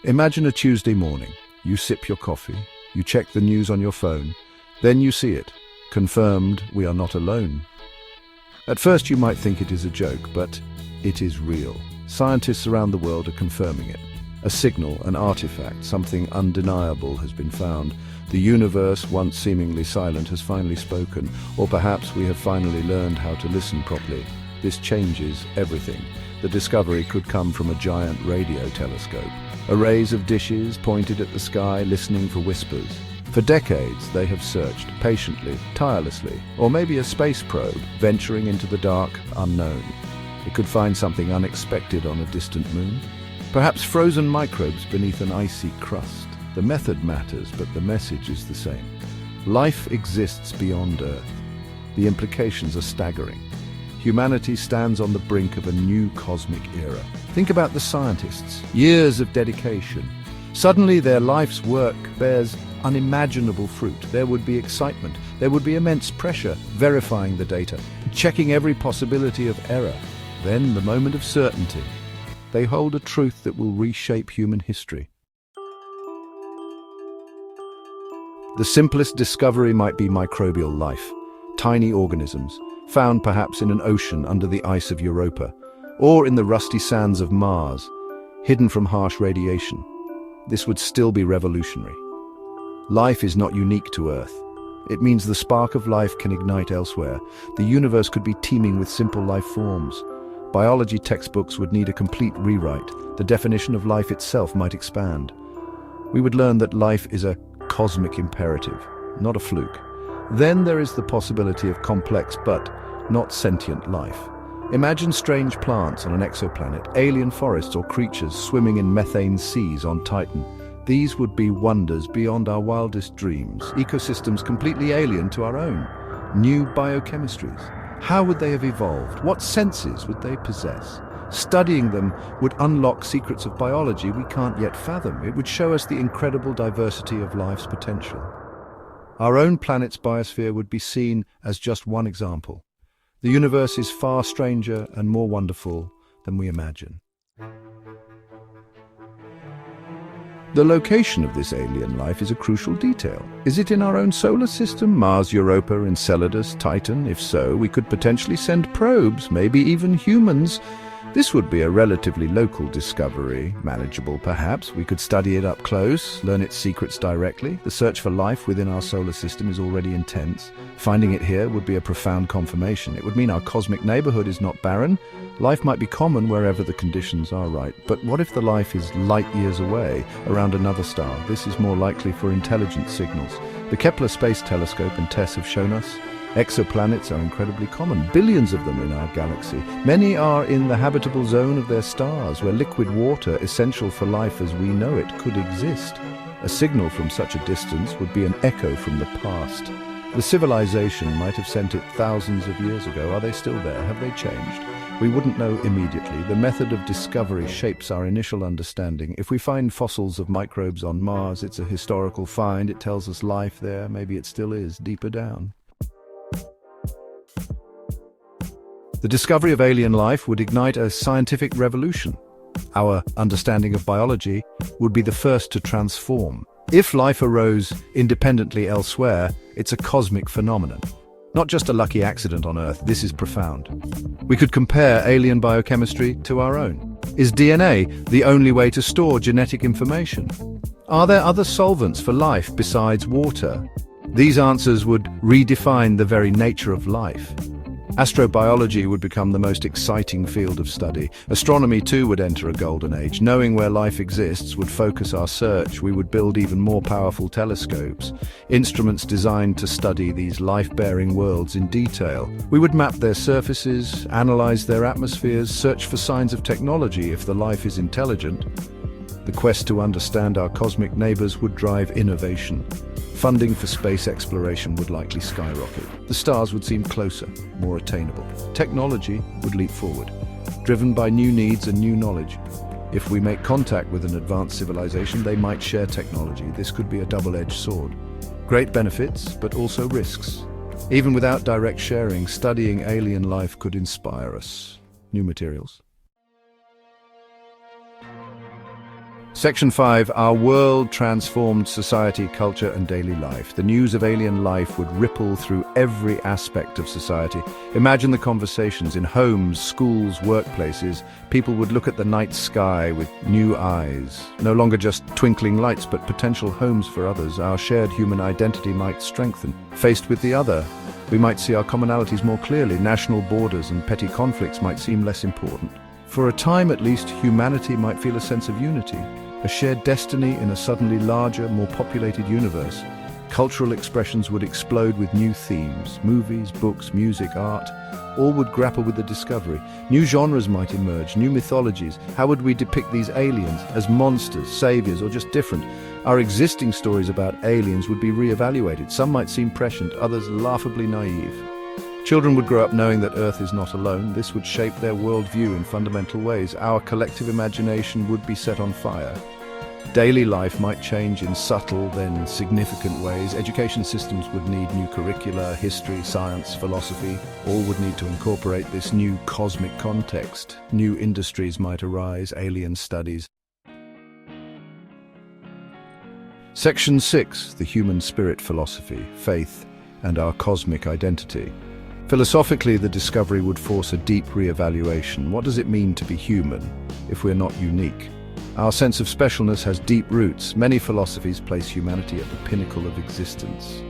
Imagine a Tuesday morning. You sip your coffee, you check the news on your phone, then you see it. Confirmed, we are not alone. At first you might think it is a joke, but it is real. Scientists around the world are confirming it. A signal, an artifact, something undeniable has been found. The universe, once seemingly silent, has finally spoken. Or perhaps we have finally learned how to listen properly. This changes everything. The discovery could come from a giant radio telescope. Arrays of dishes pointed at the sky, listening for whispers. For decades, they have searched, patiently, tirelessly. Or maybe a space probe, venturing into the dark unknown. It could find something unexpected on a distant moon. Perhaps frozen microbes beneath an icy crust. The method matters, but the message is the same. Life exists beyond Earth. The implications are staggering. Humanity stands on the brink of a new cosmic era. Think about the scientists. Years of dedication. Suddenly their life's work bears unimaginable fruit. There would be excitement. There would be immense pressure, verifying the data, checking every possibility of error. Then the moment of certainty. They hold a truth that will reshape human history. The simplest discovery might be microbial life, tiny organisms, found perhaps in an ocean under the ice of Europa, or in the rusty sands of Mars, hidden from harsh radiation. This would still be revolutionary. Life is not unique to Earth. It means the spark of life can ignite elsewhere. The universe could be teeming with simple life forms. Biology textbooks would need a complete rewrite. The definition of life itself might expand. We would learn that life is a cosmic imperative, not a fluke. Then there is the possibility of complex but not sentient life. Imagine strange plants on an exoplanet, alien forests or creatures swimming in methane seas on Titan. These would be wonders beyond our wildest dreams, ecosystems completely alien to our own. New biochemistries. How would they have evolved? What senses would they possess? Studying them would unlock secrets of biology we can't yet fathom. It would show us the incredible diversity of life's potential. Our own planet's biosphere would be seen as just one example. The universe is far stranger and more wonderful than we imagine. The location of this alien life is a crucial detail. Is it in our own solar system, Mars, Europa, Enceladus, Titan? If so, we could potentially send probes, maybe even humans. This would be a relatively local discovery, manageable perhaps. We could study it up close, learn its secrets directly. The search for life within our solar system is already intense. Finding it here would be a profound confirmation. It would mean our cosmic neighborhood is not barren. Life might be common wherever the conditions are right. But what if the life is light years away, around another star? This is more likely for intelligent signals. The Kepler Space Telescope and TESS have shown us exoplanets are incredibly common, billions of them in our galaxy. Many are in the habitable zone of their stars, where liquid water, essential for life as we know it, could exist. A signal from such a distance would be an echo from the past. The civilization might have sent it thousands of years ago. Are they still there? Have they changed? We wouldn't know immediately. The method of discovery shapes our initial understanding. If we find fossils of microbes on Mars, it's a historical find. It tells us life there, maybe it still is, deeper down. The discovery of alien life would ignite a scientific revolution. Our understanding of biology would be the first to transform. If life arose independently elsewhere, it's a cosmic phenomenon. Not just a lucky accident on Earth, this is profound. We could compare alien biochemistry to our own. Is DNA the only way to store genetic information? Are there other solvents for life besides water? These answers would redefine the very nature of life. Astrobiology would become the most exciting field of study. Astronomy too would enter a golden age. Knowing where life exists would focus our search. We would build even more powerful telescopes, instruments designed to study these life-bearing worlds in detail. We would map their surfaces, analyze their atmospheres, search for signs of technology if the life is intelligent. The quest to understand our cosmic neighbors would drive innovation. Funding for space exploration would likely skyrocket. The stars would seem closer, more attainable. Technology would leap forward, driven by new needs and new knowledge. If we make contact with an advanced civilization, they might share technology. This could be a double-edged sword. Great benefits, but also risks. Even without direct sharing, studying alien life could inspire us. New materials. Section 5. Our world transformed society, culture and daily life. The news of alien life would ripple through every aspect of society. Imagine the conversations in homes, schools, workplaces. People would look at the night sky with new eyes. No longer just twinkling lights, but potential homes for others. Our shared human identity might strengthen. Faced with the other, we might see our commonalities more clearly. National borders and petty conflicts might seem less important. For a time at least, humanity might feel a sense of unity, a shared destiny in a suddenly larger, more populated universe. Cultural expressions would explode with new themes. Movies, books, music, art, all would grapple with the discovery. New genres might emerge, new mythologies. How would we depict these aliens? As monsters, saviors, or just different? Our existing stories about aliens would be re-evaluated. Some might seem prescient, others laughably naive. Children would grow up knowing that Earth is not alone. This would shape their worldview in fundamental ways. Our collective imagination would be set on fire. Daily life might change in subtle, then significant ways. Education systems would need new curricula, history, science, philosophy. All would need to incorporate this new cosmic context. New industries might arise, alien studies. Section 6. The human spirit philosophy, faith, and our cosmic identity. Philosophically, the discovery would force a deep re-evaluation. What does it mean to be human if we're not unique? Our sense of specialness has deep roots. Many philosophies place humanity at the pinnacle of existence.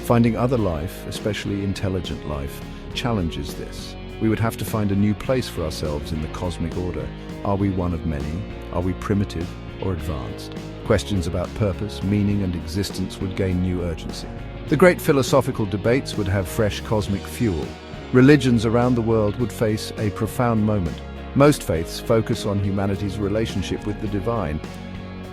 Finding other life, especially intelligent life, challenges this. We would have to find a new place for ourselves in the cosmic order. Are we one of many? Are we primitive or advanced? Questions about purpose, meaning, and existence would gain new urgency. The great philosophical debates would have fresh cosmic fuel. Religions around the world would face a profound moment. Most faiths focus on humanity's relationship with the divine,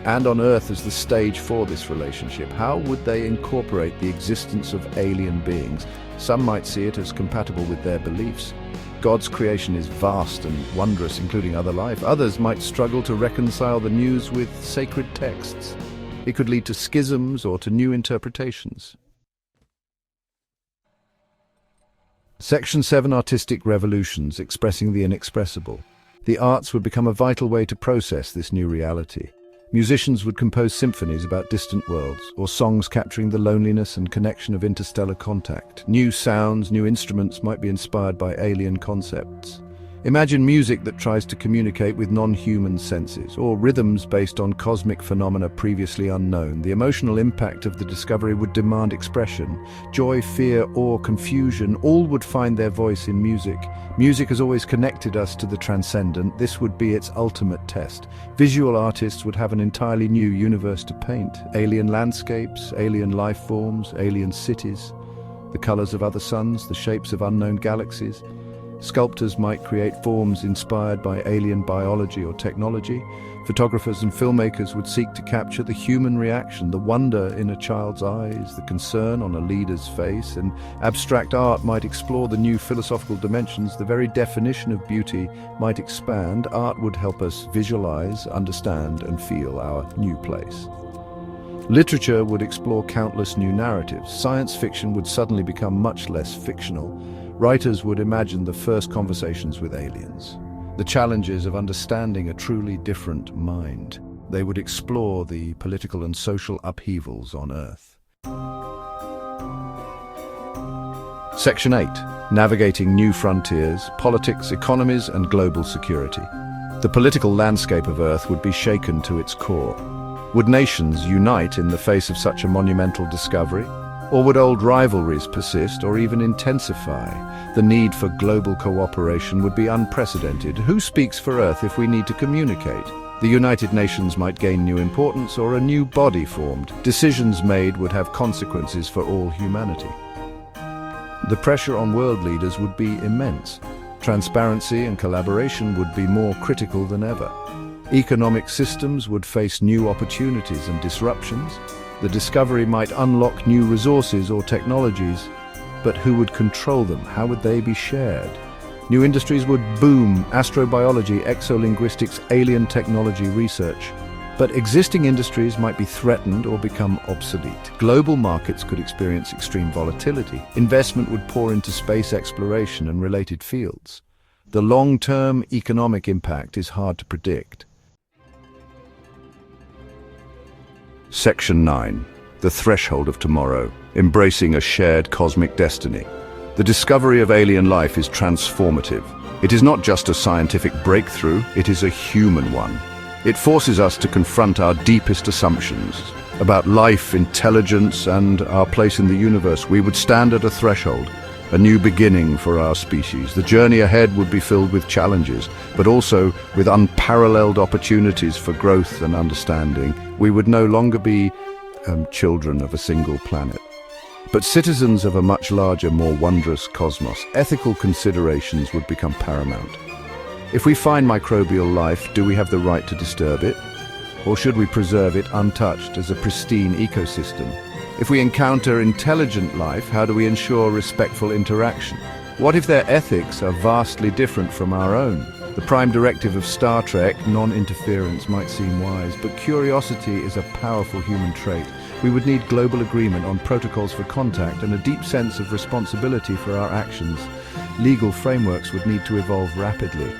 and on Earth as the stage for this relationship. How would they incorporate the existence of alien beings? Some might see it as compatible with their beliefs. God's creation is vast and wondrous, including other life. Others might struggle to reconcile the news with sacred texts. It could lead to schisms or to new interpretations. Section 7. Artistic revolutions, expressing the inexpressible. The arts would become a vital way to process this new reality. Musicians would compose symphonies about distant worlds, or songs capturing the loneliness and connection of interstellar contact. New sounds, new instruments might be inspired by alien concepts. Imagine music that tries to communicate with non-human senses, or rhythms based on cosmic phenomena previously unknown. The emotional impact of the discovery would demand expression. Joy, fear, awe, confusion, all would find their voice in music. Music has always connected us to the transcendent. This would be its ultimate test. Visual artists would have an entirely new universe to paint. Alien landscapes, alien life forms, alien cities, the colors of other suns, the shapes of unknown galaxies. Sculptors might create forms inspired by alien biology or technology. Photographers and filmmakers would seek to capture the human reaction, the wonder in a child's eyes, the concern on a leader's face, and abstract art might explore the new philosophical dimensions. The very definition of beauty might expand. Art would help us visualize, understand, and feel our new place. Literature would explore countless new narratives. Science fiction would suddenly become much less fictional. Writers would imagine the first conversations with aliens, the challenges of understanding a truly different mind. They would explore the political and social upheavals on Earth. Section 8. Navigating new frontiers, politics, economies, and global security. The political landscape of Earth would be shaken to its core. Would nations unite in the face of such a monumental discovery? Or would old rivalries persist or even intensify? The need for global cooperation would be unprecedented. Who speaks for Earth if we need to communicate? The United Nations might gain new importance, or a new body formed. Decisions made would have consequences for all humanity. The pressure on world leaders would be immense. Transparency and collaboration would be more critical than ever. Economic systems would face new opportunities and disruptions. The discovery might unlock new resources or technologies, but who would control them? How would they be shared? New industries would boom: astrobiology, exolinguistics, alien technology research. But existing industries might be threatened or become obsolete. Global markets could experience extreme volatility. Investment would pour into space exploration and related fields. The long-term economic impact is hard to predict. Section 9. The Threshold of Tomorrow. Embracing a Shared Cosmic Destiny. The discovery of alien life is transformative. It is not just a scientific breakthrough, it is a human one. It forces us to confront our deepest assumptions about life, intelligence, and our place in the universe. We would stand at a threshold, a new beginning for our species. The journey ahead would be filled with challenges, but also with unparalleled opportunities for growth and understanding. We would no longer be children of a single planet, but citizens of a much larger, more wondrous cosmos. Ethical considerations would become paramount. If we find microbial life, do we have the right to disturb it? Or should we preserve it untouched as a pristine ecosystem? If we encounter intelligent life, how do we ensure respectful interaction? What if their ethics are vastly different from our own? The prime directive of Star Trek, non-interference, might seem wise, but curiosity is a powerful human trait. We would need global agreement on protocols for contact and a deep sense of responsibility for our actions. Legal frameworks would need to evolve rapidly.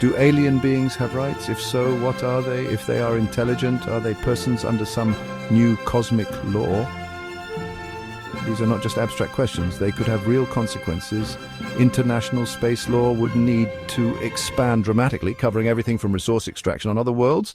Do alien beings have rights? If so, what are they? If they are intelligent, are they persons under some new cosmic law? These are not just abstract questions, they could have real consequences. International space law would need to expand dramatically, covering everything from resource extraction on other worlds